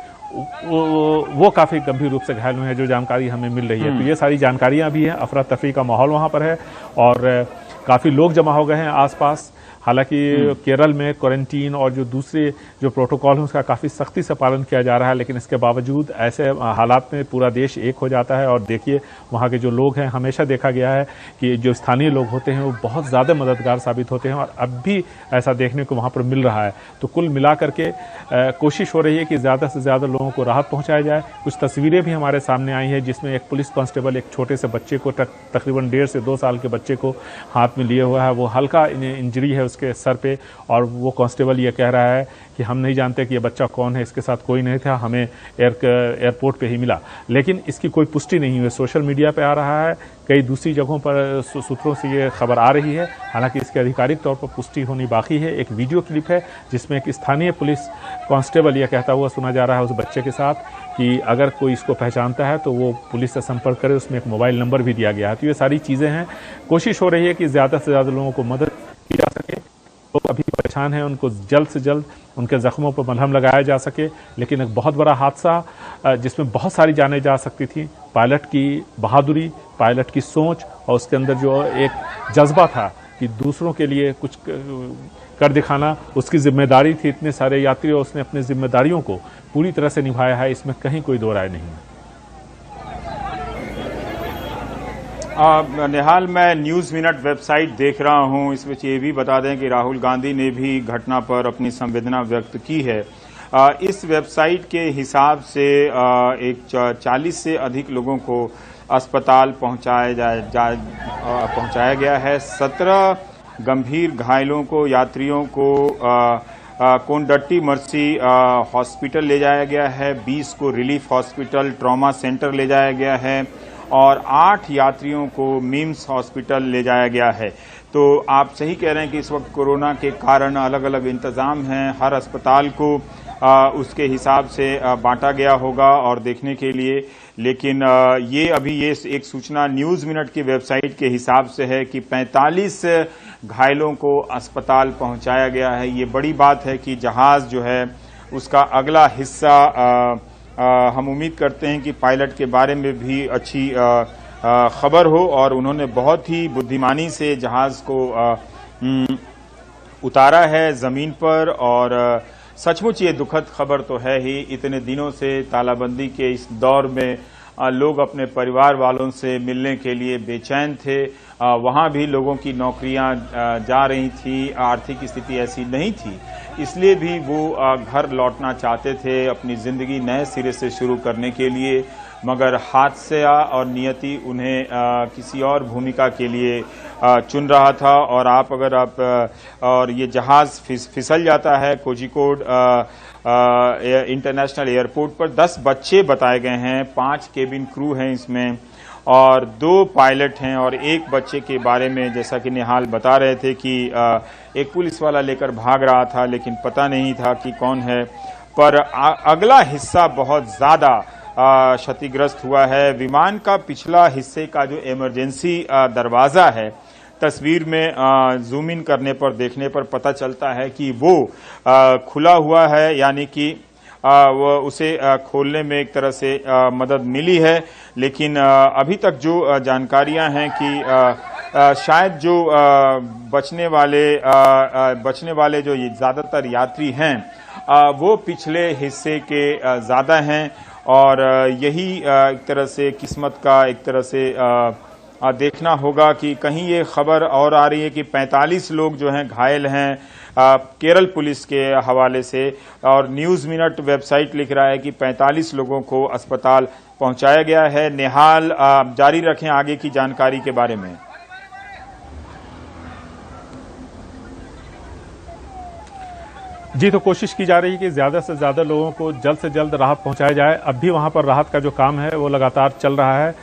वो काफी गंभीर रूप से घायल हुए हैं, जो जानकारी हमें मिल रही है। तो ये सारी जानकारियां भी हैं। अफरा तफरी का माहौल वहां पर है और काफी लोग जमा हो गए हैं आसपास। हालांकि केरल में क्वारंटीन और जो दूसरे जो प्रोटोकॉल हैं उसका काफी सख्ती से पालन किया जा रहा है, लेकिन इसके बावजूद ऐसे हालात में पूरा देश एक हो जाता है। और देखिए वहां के जो लोग हैं, हमेशा देखा गया है कि जो स्थानीय लोग होते हैं वो बहुत ज्यादा मददगार साबित होते हैं और अब भी ऐसा देखने को वहां पर मिल रहा है। तो कुल मिलाकर के कोशिश हो रही है कि ज्यादा से ज्यादा लोगों को राहत पहुंचाया जाए। कुछ तस्वीरें भी हमारे सामने आई हैं जिसमें एक पुलिस कांस्टेबल एक छोटे से बच्चे को, तकरीबन 1.5 से 2 साल के बच्चे को हाथ में लिए हुआ है। वो हल्का इंजरी है उसके सर पे और वो कांस्टेबल ये कह रहा है कि हम नहीं जानते कि ये बच्चा कौन है, इसके साथ कोई नहीं था, हमें एयरपोर्ट पे ही मिला। लेकिन इसकी कोई पुष्टि नहीं हुई। सोशल मीडिया पे आ रहा है, कई दूसरी जगहों पर सूत्रों से ये खबर आ रही है, हालांकि इसके आधिकारिक तौर पर पुष्टि होनी बाकी है। एक वीडियो क्लिप है जिसमें एक स्थानीय पुलिस कांस्टेबल यह कहता हुआ सुना जा रहा है उस बच्चे के साथ कि अगर कोई इसको पहचानता है तो वो पुलिस से संपर्क करे। उसमें एक मोबाइल नंबर भी दिया गया है। तो ये सारी चीजें हैं। कोशिश हो रही है कि ज्यादा से ज्यादा लोगों को मदद की जा सके। लोग अभी परेशान हैं, उनको जल्द से जल्द उनके जख्मों पर मलहम लगाया जा सके। लेकिन एक बहुत बड़ा हादसा जिसमें बहुत सारी जानें जा सकती थी, पायलट की बहादुरी, पायलट की सोच और उसके अंदर जो एक जज्बा था कि दूसरों के लिए कुछ कर दिखाना, उसकी जिम्मेदारी थी। इतने सारे यात्री और उसने अपनी जिम्मेदारियों को पूरी तरह से निभाया है, इसमें कहीं कोई दो राय नहीं है। निहाल, मैं न्यूज मिनट वेबसाइट देख रहा हूं। इसमें ये भी बता दें कि राहुल गांधी ने भी घटना पर अपनी संवेदना व्यक्त की है। इस वेबसाइट के हिसाब से एक 40 से अधिक लोगों को अस्पताल पहुंचाया गया है। 17 गंभीर घायलों को, यात्रियों को कोंडट्टी मर्सी हॉस्पिटल ले जाया गया है। 20 को रिलीफ हॉस्पिटल ट्रॉमा सेंटर ले जाया गया है और 8 यात्रियों को मिम्स हॉस्पिटल ले जाया गया है। तो आप सही कह रहे हैं कि इस वक्त कोरोना के कारण अलग अलग इंतजाम हैं। हर अस्पताल को उसके हिसाब से बांटा गया होगा और देखने के लिए, लेकिन ये एक सूचना न्यूज मिनट की वेबसाइट के हिसाब से है कि 45 घायलों को अस्पताल पहुंचाया गया है। ये बड़ी बात है कि जहाज जो है उसका अगला हिस्सा हम उम्मीद करते हैं कि पायलट के बारे में भी अच्छी खबर हो और उन्होंने बहुत ही बुद्धिमानी से जहाज को उतारा है जमीन पर। और सचमुच ये दुखद खबर तो है ही। इतने दिनों से तालाबंदी के इस दौर में लोग अपने परिवार वालों से मिलने के लिए बेचैन थे। वहां भी लोगों की नौकरियां जा रही थी, आर्थिक स्थिति ऐसी नहीं थी, इसलिए भी वो घर लौटना चाहते थे, अपनी जिंदगी नए सिरे से शुरू करने के लिए। मगर हादसा और नियति उन्हें किसी और भूमिका के लिए चुन रहा था। और ये जहाज फिसल जाता है कोझिकोड इंटरनेशनल एयरपोर्ट पर। 10 बच्चे बताए गए हैं, 5 केबिन क्रू हैं इसमें और 2 पायलट हैं। और एक बच्चे के बारे में जैसा कि निहाल बता रहे थे कि एक पुलिस वाला लेकर भाग रहा था, लेकिन पता नहीं था कि कौन है। पर अगला हिस्सा बहुत ज्यादा क्षतिग्रस्त हुआ है। विमान का पिछला हिस्से का जो इमरजेंसी दरवाजा है, तस्वीर में जूम इन करने पर देखने पर पता चलता है कि वो खुला हुआ है, यानी कि वो उसे खोलने में एक तरह से मदद मिली है। लेकिन अभी तक जो जानकारियां हैं कि शायद जो बचने वाले जो ज्यादातर यात्री हैं वो पिछले हिस्से के ज्यादा हैं। और यही एक तरह से किस्मत का एक तरह से देखना होगा कि कहीं ये खबर और आ रही है कि 45 लोग जो हैं घायल हैं केरल पुलिस के हवाले से। और न्यूज मिनट वेबसाइट लिख रहा है कि 45 लोगों को अस्पताल पहुंचाया गया है। निहाल, जारी रखें आगे की जानकारी के बारे में। जी, तो कोशिश की जा रही है कि ज़्यादा से ज़्यादा लोगों को जल्द से जल्द राहत पहुंचाया जाए। अब भी वहां पर राहत का जो काम है वो लगातार चल रहा है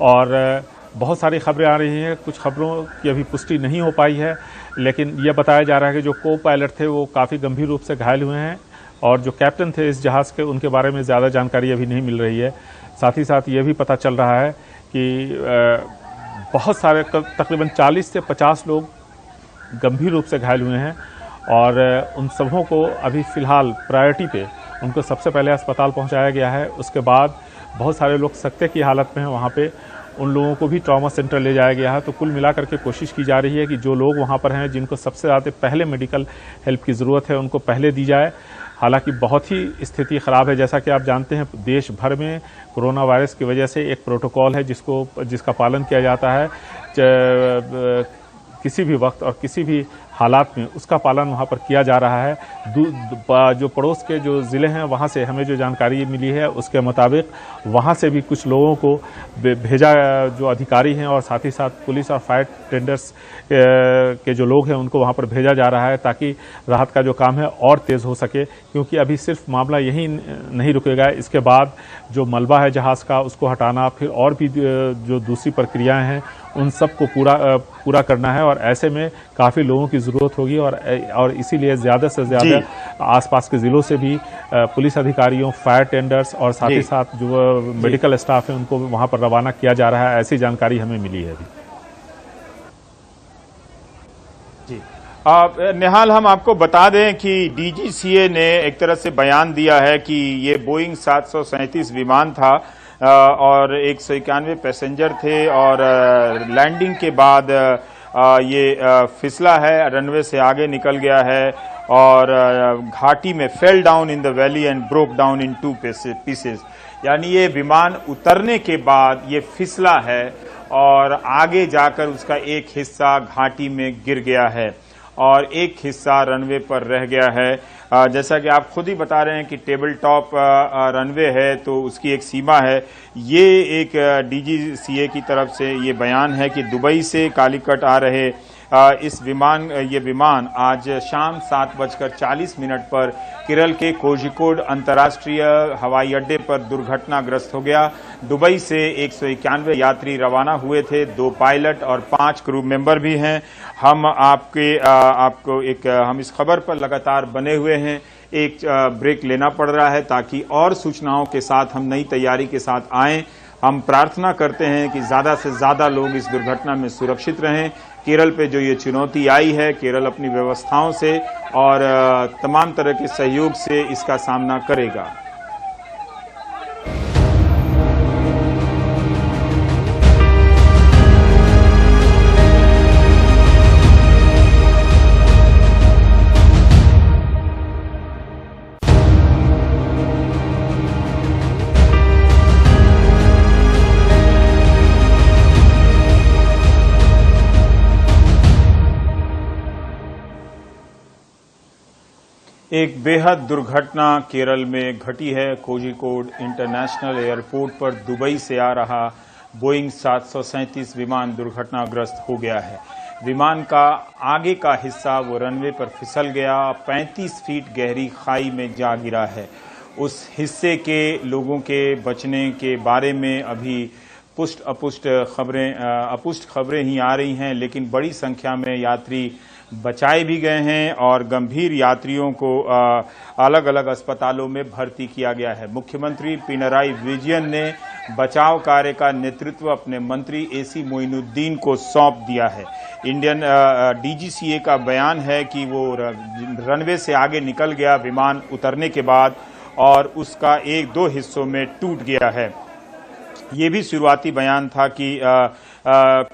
और बहुत सारी खबरें आ रही हैं। कुछ खबरों की अभी पुष्टि नहीं हो पाई है, लेकिन यह बताया जा रहा है कि जो को पायलट थे वो काफ़ी गंभीर रूप से घायल हुए हैं और जो कैप्टन थे इस जहाज़ के, उनके बारे में ज़्यादा जानकारी अभी नहीं मिल रही है। साथ ही साथ ये भी पता चल रहा है कि बहुत सारे तकरीबन 40 से 50 लोग गंभीर रूप से घायल हुए हैं और उन सबों को अभी फ़िलहाल प्रायोरिटी पे उनको सबसे पहले अस्पताल पहुंचाया गया है। उसके बाद बहुत सारे लोग सकते की हालत में हैं, वहाँ पे उन लोगों को भी ट्रॉमा सेंटर ले जाया गया है। तो कुल मिलाकर के कोशिश की जा रही है कि जो लोग वहाँ पर हैं जिनको सबसे ज़्यादा पहले मेडिकल हेल्प की ज़रूरत है उनको पहले दी जाए। हालांकि बहुत ही स्थिति ख़राब है। जैसा कि आप जानते हैं देश भर में कोरोना वायरस की वजह से एक प्रोटोकॉल है जिसका पालन किया जाता है। किसी भी वक्त और किसी भी हालात में उसका पालन वहाँ पर किया जा रहा है। जो पड़ोस के जो ज़िले हैं वहाँ से हमें जो जानकारी मिली है उसके मुताबिक वहाँ से भी कुछ लोगों को भेजा, जो अधिकारी हैं और साथ ही साथ पुलिस और फायर टेंडर्स के जो लोग हैं उनको वहाँ पर भेजा जा रहा है ताकि राहत का जो काम है और तेज़ हो सके। क्योंकि अभी सिर्फ मामला यही नहीं रुकेगा, इसके बाद जो मलबा है जहाज़ का उसको हटाना, फिर और भी जो दूसरी प्रक्रियाएँ हैं उन सब को पूरा करना है और ऐसे में काफ़ी लोगों की ज़रूरत होगी और इसीलिए ज़्यादा से ज़्यादा आसपास के ज़िलों से भी पुलिस अधिकारियों, फायर टेंडर्स और साथ ही साथ जो मेडिकल स्टाफ है उनको वहाँ पर रवाना किया जा रहा है। ऐसी जानकारी हमें मिली है अभी। जी निहाल, हम आपको बता दें कि डीजीसीए ने एक तरह से बयान दिया है कि ये बोइंग 737 विमान था और 191 पैसेंजर थे और लैंडिंग के बाद ये फिसला है, रनवे से आगे निकल गया है और घाटी में fell down in the valley and broke down in 2 pieces. यानी ये विमान उतरने के बाद ये फिसला है और आगे जाकर उसका एक हिस्सा घाटी में गिर गया है और एक हिस्सा रनवे पर रह गया है। जैसा कि आप खुद ही बता रहे हैं कि टेबल टॉप रनवे है तो उसकी एक सीमा है। ये एक डीजीसीए की तरफ से ये बयान है कि दुबई से कालीकट आ रहे ये विमान आज शाम 7:40 पर केरल के कोझिकोड अंतर्राष्ट्रीय हवाई अड्डे पर दुर्घटनाग्रस्त हो गया। दुबई से 191 यात्री रवाना हुए थे, 2 पायलट और 5 क्रू मेंबर भी हैं। हम हम इस खबर पर लगातार बने हुए हैं। एक ब्रेक लेना पड़ रहा है ताकि और सूचनाओं के साथ हम नई तैयारी के साथ आएं। हम प्रार्थना करते हैं कि ज्यादा से ज्यादा लोग इस दुर्घटना में सुरक्षित रहें। केरल पे जो ये चुनौती आई है, केरल अपनी व्यवस्थाओं से और तमाम तरह के सहयोग से इसका सामना करेगा। एक बेहद दुर्घटना केरल में घटी है। कोझिकोड इंटरनेशनल एयरपोर्ट पर दुबई से आ रहा बोइंग 737 विमान दुर्घटनाग्रस्त हो गया है। विमान का आगे का हिस्सा वो रनवे पर फिसल गया, 35 फीट गहरी खाई में जा गिरा है। उस हिस्से के लोगों के बचने के बारे में अभी अपुष्ट खबरें ही आ रही हैं, लेकिन बड़ी संख्या में यात्री बचाए भी गए हैं और गंभीर यात्रियों को अलग अलग अस्पतालों में भर्ती किया गया है। मुख्यमंत्री पिनराई विजयन ने बचाव कार्य का नेतृत्व अपने मंत्री एसी मोइनुद्दीन को सौंप दिया है। इंडियन डीजीसीए का बयान है कि वो रनवे से आगे निकल गया विमान उतरने के बाद और उसका 1-2 हिस्सों में टूट गया है। ये भी शुरुआती बयान था कि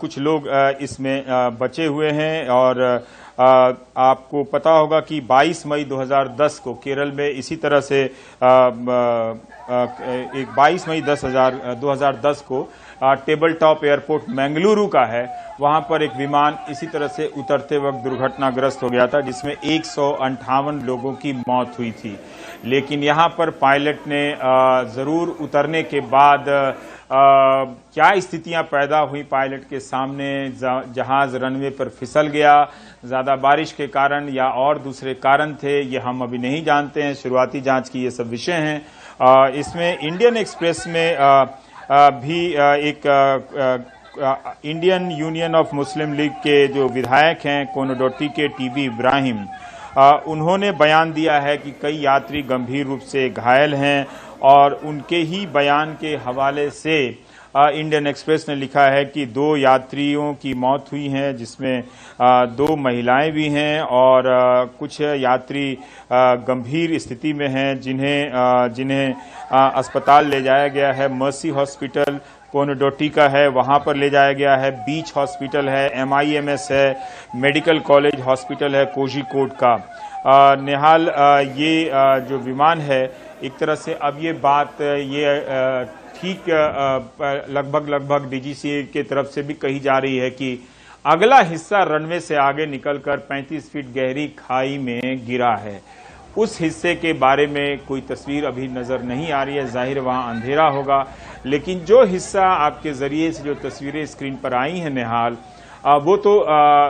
कुछ लोग इसमें बचे हुए हैं और आपको पता होगा कि 22 मई 2010 को केरल में इसी तरह से 22 मई 2010 को टेबल टॉप एयरपोर्ट बेंगलुरु का है, वहां पर एक विमान इसी तरह से उतरते वक्त दुर्घटनाग्रस्त हो गया था जिसमें 158 लोगों की मौत हुई थी। लेकिन यहां पर पायलट ने जरूर उतरने के बाद क्या स्थितियां पैदा हुई पायलट के सामने, जहाज रनवे पर फिसल गया, ज्यादा बारिश के कारण या और दूसरे कारण थे, ये हम अभी नहीं जानते हैं। शुरुआती जांच की ये सब विषय हैं। इसमें इंडियन एक्सप्रेस में भी एक Indian union of Muslim league के जो विधायक हैं कोनोडोटी के टीबी इब्राहिम, उन्होंने बयान दिया है कि कई यात्री गंभीर रूप से घायल हैं और उनके ही बयान के हवाले से इंडियन एक्सप्रेस ने लिखा है कि 2 यात्रियों की मौत हुई है जिसमें 2 महिलाएं भी हैं और कुछ यात्री गंभीर स्थिति में हैं जिन्हें अस्पताल ले जाया गया है। मर्सी हॉस्पिटल कोनोडोटी का है, वहां पर ले जाया गया है। बीच हॉस्पिटल है, MIMS है, मेडिकल कॉलेज हॉस्पिटल है कोझिकोड का। निहाल ये जो विमान है एक तरह से अब ये बात ठीक लगभग डीजीसीए की तरफ से भी कही जा रही है कि अगला हिस्सा रनवे से आगे निकलकर 35 फीट गहरी खाई में गिरा है। उस हिस्से के बारे में कोई तस्वीर अभी नजर नहीं आ रही है, जाहिर वहां अंधेरा होगा, लेकिन जो हिस्सा आपके जरिए से जो तस्वीरें स्क्रीन पर आई हैं निहाल, वो तो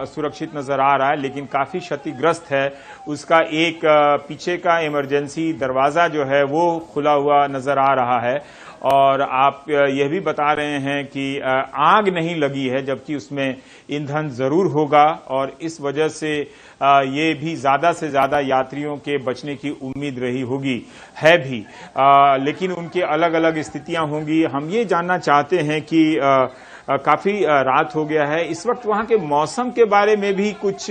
सुरक्षित नजर आ रहा है, लेकिन काफी क्षतिग्रस्त है। उसका एक पीछे का इमरजेंसी दरवाजा जो है वो खुला हुआ नजर आ रहा है और आप यह भी बता रहे हैं कि आग नहीं लगी है, जबकि उसमें ईंधन जरूर होगा और इस वजह से ये भी ज्यादा से ज्यादा यात्रियों के बचने की उम्मीद रही होगी, है भी, लेकिन उनके अलग अलग स्थितियां होंगी। हम ये जानना चाहते हैं कि काफी रात हो गया है, इस वक्त वहां के मौसम के बारे में भी कुछ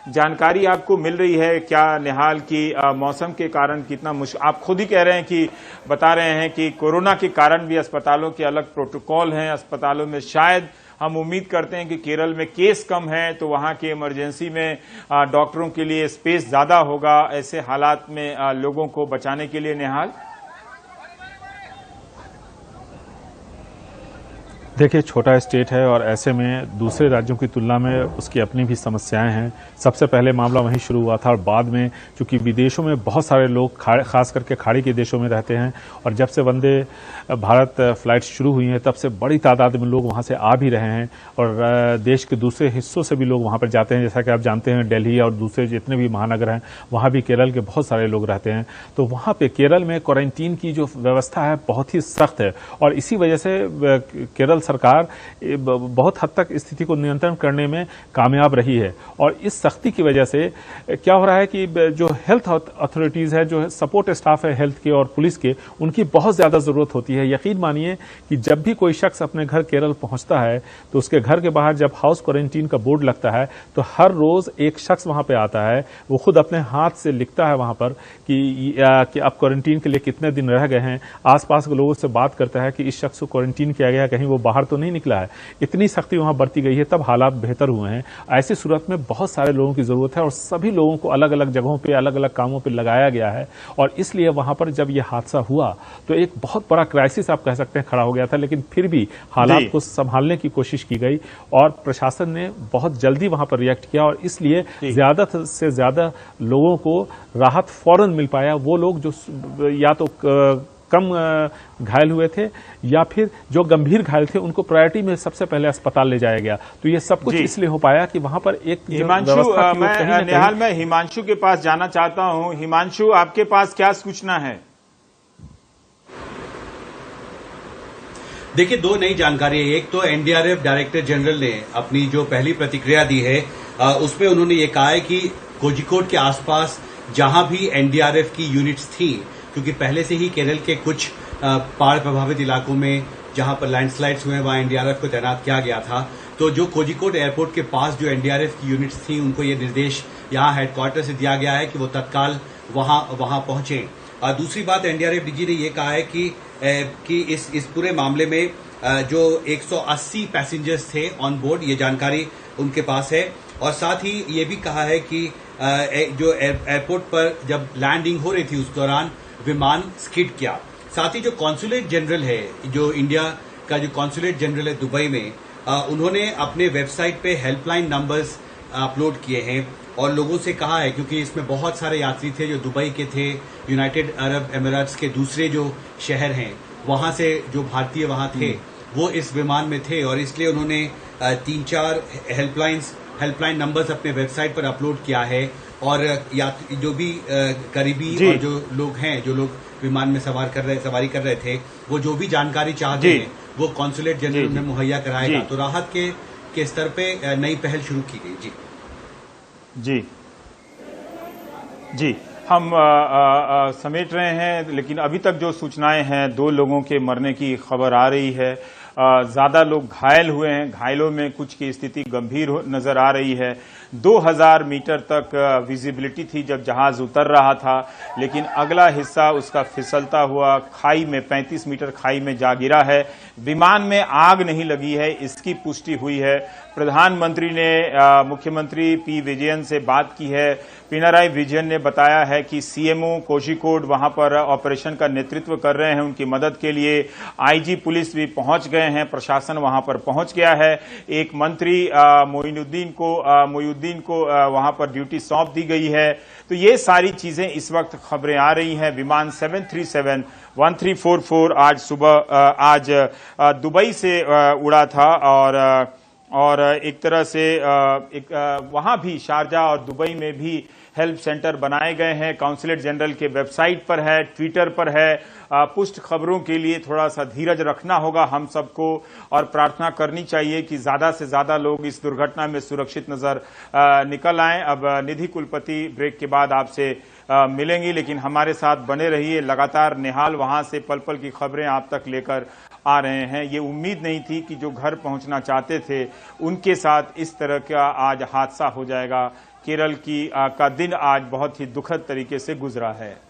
जानकारी आपको मिल रही है क्या निहाल की मौसम के कारण कितना मुश्किल? आप खुद ही कह रहे हैं कि बता रहे हैं कि कोरोना के कारण भी अस्पतालों के अलग प्रोटोकॉल हैं, अस्पतालों में शायद हम उम्मीद करते हैं कि केरल में केस कम है तो वहां के इमरजेंसी में डॉक्टरों के लिए स्पेस ज्यादा होगा, ऐसे हालात में लोगों को बचाने के लिए निहाल। देखिए, छोटा स्टेट है और ऐसे में दूसरे राज्यों की तुलना में उसकी अपनी भी समस्याएं हैं। सबसे पहले मामला वहीं शुरू हुआ था और बाद में चूंकि विदेशों में बहुत सारे लोग खास करके खाड़ी के देशों में रहते हैं और जब से वंदे भारत फ्लाइट शुरू हुई हैं तब से बड़ी तादाद में लोग वहां से आ भी रहे हैं और देश के दूसरे हिस्सों से भी लोग वहां पर जाते हैं। जैसा कि आप जानते हैं, दिल्ली और दूसरे जितने भी महानगर हैं वहां भी केरल के बहुत सारे लोग रहते हैं। तो वहां पे केरल में क्वारंटीन की जो व्यवस्था है बहुत ही सख्त है और इसी वजह से केरल सरकार बहुत हद तक स्थिति को नियंत्रण करने में कामयाब रही है। और इस सख्ती की वजह से क्या हो रहा है कि जो हेल्थ अथॉरिटीज है, जो सपोर्ट स्टाफ है हेल्थ के और पुलिस के, उनकी बहुत ज्यादा जरूरत होती है। यकीन मानिए कि जब भी कोई शख्स अपने घर केरल पहुंचता है तो उसके घर के बाहर जब हाउस क्वारंटीन का बोर्ड लगता है तो हर रोज एक शख्स वहां पे आता है, वो खुद अपने हाथ से लिखता है वहां पर कि आप क्वारंटीन के लिए कितने दिन रह गए हैं, आसपास के लोगों से बात करता है कि इस शख्स को क्वारंटीन किया गया, कहीं वो बाहर तो नहीं निकला है। इतनी सख्ती वहां बरती गई है, तब हालात बेहतर हुए हैं। ऐसी सूरत में बहुत सारे लोगों की जरूरत है और सभी लोगों को अलग अलग जगहों पे अलग अलग कामों पे लगाया गया है और इसलिए वहां पर जब यह हादसा हुआ तो एक बहुत बड़ा क्राइसिस आप कह सकते हैं खड़ा हो गया था, लेकिन फिर भी हालात को संभालने की कोशिश की गई और प्रशासन ने बहुत जल्दी वहां पर रिएक्ट किया और इसलिए ज्यादा से ज्यादा लोगों को राहत फौरन मिल पाया। वो लोग जो या तो कम घायल हुए थे या फिर जो गंभीर घायल थे उनको प्रायोरिटी में सबसे पहले अस्पताल ले जाया गया। तो ये सब कुछ इसलिए हो पाया कि वहां पर एक हिमांशु, मैं निहाल में हिमांशु के पास जाना चाहता हूं। हिमांशु, आपके पास क्या सूचना है? देखिए, दो नई जानकारी है। एक तो एनडीआरएफ डायरेक्टर जनरल ने अपनी जो पहली प्रतिक्रिया दी है उसमें उन्होंने ये कहा है कि कोझिकोड के आसपास जहां भी एनडीआरएफ की यूनिट्स थी, क्योंकि पहले से ही केरल के कुछ बाढ़ प्रभावित इलाकों में जहां पर लैंडस्लाइड्स हुए वहां एनडीआरएफ को तैनात किया गया था। तो जो कोझिकोड एयरपोर्ट के पास जो एनडीआरएफ की यूनिट्स थी उनको ये निर्देश यहां हेडक्वार्टर से दिया गया है कि वो तत्काल वहां पहुंचे। दूसरी बात, एनडीआरएफ डीजी ने ये कहा है कि इस पूरे मामले में जो 180 पैसेंजर्स थे ऑन बोर्ड, ये जानकारी उनके पास है और साथ ही ये भी कहा है कि जो एयरपोर्ट पर जब लैंडिंग हो रही थी उस दौरान विमान स्किड किया। साथ ही जो कॉन्सुलेट जनरल है, जो इंडिया का जो कॉन्सुलेट जनरल है दुबई में, उन्होंने अपने वेबसाइट पे हेल्पलाइन नंबर्स अपलोड किए हैं और लोगों से कहा है, क्योंकि इसमें बहुत सारे यात्री थे जो दुबई के थे, यूनाइटेड अरब एमिरेट्स के दूसरे जो शहर हैं वहां से जो भारतीय वहां थे वो इस विमान में थे और इसलिए उन्होंने 3-4 हेल्पलाइन नंबर्स अपने वेबसाइट पर अपलोड किया है और जो भी करीबी और जो लोग हैं, जो लोग विमान में सवारी कर रहे थे, वो जो भी जानकारी चाहते हैं वो कॉन्सुलेट जनरल उन्हें मुहैया कराएगा। तो राहत के स्तर पे नई पहल शुरू की गई। जी, हम समेट रहे हैं, लेकिन अभी तक जो सूचनाएं हैं 2 लोगों के मरने की खबर आ रही है। ज्यादा लोग घायल हुए हैं, घायलों में कुछ की स्थिति गंभीर नजर आ रही है। 2000 मीटर तक विजिबिलिटी थी जब जहाज उतर रहा था, लेकिन अगला हिस्सा उसका फिसलता हुआ खाई में 35 मीटर खाई में जा गिरा है। विमान में आग नहीं लगी है, इसकी पुष्टि हुई है। प्रधानमंत्री ने मुख्यमंत्री पी विजयन से बात की है। पिनाराई विजयन ने बताया है कि सीएमओ कोझिकोड वहां पर ऑपरेशन का नेतृत्व कर रहे हैं, उनकी मदद के लिए आईजी पुलिस भी पहुंच गए हैं, प्रशासन वहां पर पहुंच गया है। एक मंत्री मोइनुद्दीन को वहां पर ड्यूटी सौंप दी गई है। तो ये सारी चीजें इस वक्त खबरें आ रही हैं। विमान 737-1344 आज सुबह दुबई से उड़ा था और एक तरह से वहां भी शारजा और दुबई में भी हेल्प सेंटर बनाए गए हैं। काउंसलेट जनरल के वेबसाइट पर है, ट्विटर पर है। पुष्ट खबरों के लिए थोड़ा सा धीरज रखना होगा हम सबको और प्रार्थना करनी चाहिए कि ज्यादा से ज्यादा लोग इस दुर्घटना में सुरक्षित नजर निकल आएं। अब निधि कुलपति ब्रेक के बाद आपसे मिलेंगी, लेकिन हमारे साथ बने रहिए। लगातार निहाल वहां से पल पल की खबरें आप तक लेकर आ रहे हैं। ये उम्मीद नहीं थी कि जो घर पहुंचना चाहते थे उनके साथ इस तरह का आज हादसा हो जाएगा। केरल का दिन आज बहुत ही दुखद तरीके से गुजरा है।